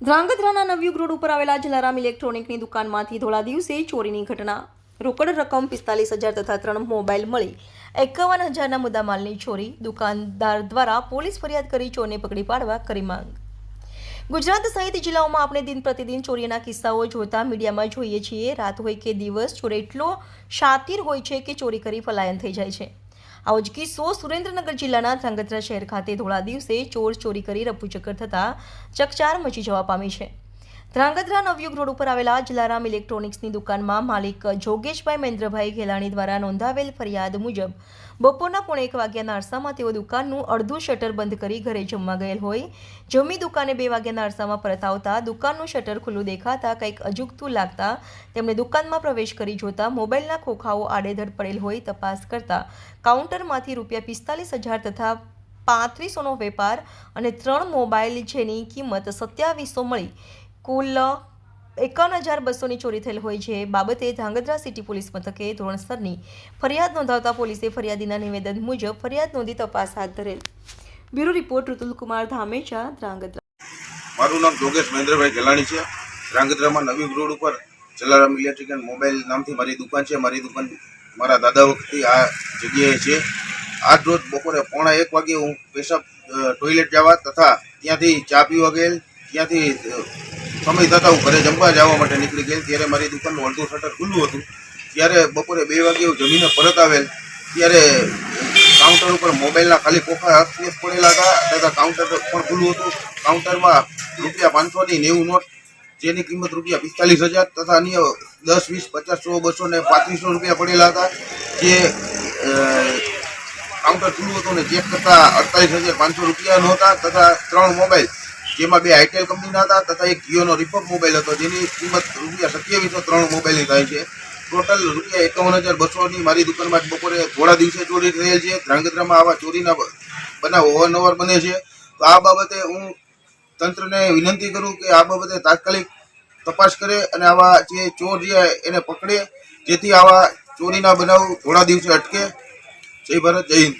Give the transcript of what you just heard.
ધ્રાંગધ્રાના નવયુગ road ઉપર આવેલા જલારામ ઇલેક્ટ્રોનિકની દુકાનમાંથી ધોળા દિવસે ચોરીની ઘટના. રોકડ રકમ 45,000 તથા 3 મોબાઈલ મળી 51,000ના મુદ્દામાલની ચોરી. દુકાનદાર દ્વારા પોલીસ ફરિયાદ કરી ચોરને પકડી પાડવા કરી માંગ. ગુજરાત સહિત જિલ્લાઓમાં આપણે દિન પ્રતિદિન ચોરીના કિસ્સાઓ જોતા મીડિયામાં જોઈએ છીએ. રાત હોય કે દિવસ, ચોર એટલો શાતીર હોય છે કે ચોરી કરી પલાયન થઈ જાય છે. આવો જ કિસ્સો સુરેન્દ્રનગર જિલ્લાના ધ્રાંગધ્રા શહેર ખાતે ધોળા દિવસે ચોરી કરી રફુચક્કર થતા ચકચાર મચી જવા પામી છે. ધ્રાંગધ્રા નવયુગ રોડ ઉપર આવેલા જલારામ ઇલેક્ટ્રોનિક્સની દુકાનમાં માલિક જોગેશભાઈ મહેન્દ્રભાઈ ઘેલાણી દ્વારા નોંધાવેલ ફરિયાદ મુજબ બપોરના 1:15 વાગ્યાના અરસામાં તેઓ દુકાનનું અડધું શટર બંધ કરી ઘરે જમવા ગયેલ હોય. જમી દુકાને 2 વાગ્યાના અરસામાં પરત આવતા દુકાનનું શટર ખુલ્લું દેખાતા કંઈક અજુગતું લાગતા તેમણે દુકાનમાં પ્રવેશ કરી જોતા મોબાઈલના ખોખાઓ આડેધડ પડેલ હોય. તપાસ કરતા કાઉન્ટરમાંથી ₹45,000 તથા 3500નો વેપાર અને 3 મોબાઈલ જેની કિંમત 2700 મળી કુલ 51,200ની ચોરી થયેલ હોય છે. બાબતે ધ્રાંગધ્રા સિટી પોલીસ મથકે ધોરણસરની ફરિયાદ નોંધાવતા પોલીસે ફરિયાદીના નિવેદન મુજબ ફરિયાદ નોંધી તપાસ હાથ ધરેલ. Bureau report Rutulkumar Dhamecha, Dhrangadhra. મારું નામ જોગેશ મહેન્દ્રભાઈ ઘેલાણી છે. ધ્રાંગધ્રામાં નવી રોડ ઉપર જલારામ ઇલેક્ટ્રિક એન્ડ મોબાઈલ નામથી મારી દુકાન છે. મારી દુકાન મારા દાદા વખતથી આ જગ્યાએ છે. આજ રોજ બપોરે 1:15 વાગે હું પેશાબ ટોયલેટ જવા તથા ત્યાંથી ચા પીવા ગયેલ. ત્યાંથી સમય થતાં હું ઘરે જમવા જવા માટે નીકળી ગયેલ. ત્યારે મારી દુકાનનું અડધું શટર ખુલ્લું હતું. ત્યારે બપોરે 2 વાગે હું જમીને પરત આવેલ. ત્યારે કાઉન્ટર ઉપર મોબાઈલના ખાલી ખોખા અસ્તવ્યસ્ત પડેલા હતા તથા કાઉન્ટર પણ ખુલ્લું હતું. કાઉન્ટરમાં ₹500ની 90 નોટ જેની કિંમત ₹45,000 તથા અન્ય 10, 20, 50, 100, 200 ને ₹3500 પડેલા હતા. જે કાઉન્ટર ખુલ્લું હતું ને ચેક કરતા ₹48,500 નહોતા તથા 3 મોબાઈલ જેમાં 2 આઈટેલ કંપનીના હતા તથા એક જીઓનો રિપોર્ટ મોબાઈલ હતો જેની કિંમત ₹2700 3 મોબાઈલની થાય છે. ટોટલ ₹51,200ની મારી દુકાનમાં બપોરે થોડા દિવસે ચોરી થયેલ છે. ધ્રાંગધ્રામાં આવા ચોરીના બનાવ અવારનવાર બને છે. તો આ બાબતે હું તંત્રને વિનંતી કરું કે આ બાબતે તાત્કાલિક તપાસ કરે અને આવા જે ચોર છે એને પકડે જેથી આવા ચોરીના બનાવ થોડા દિવસે અટકે. જય ભારત, જય હિન્દ.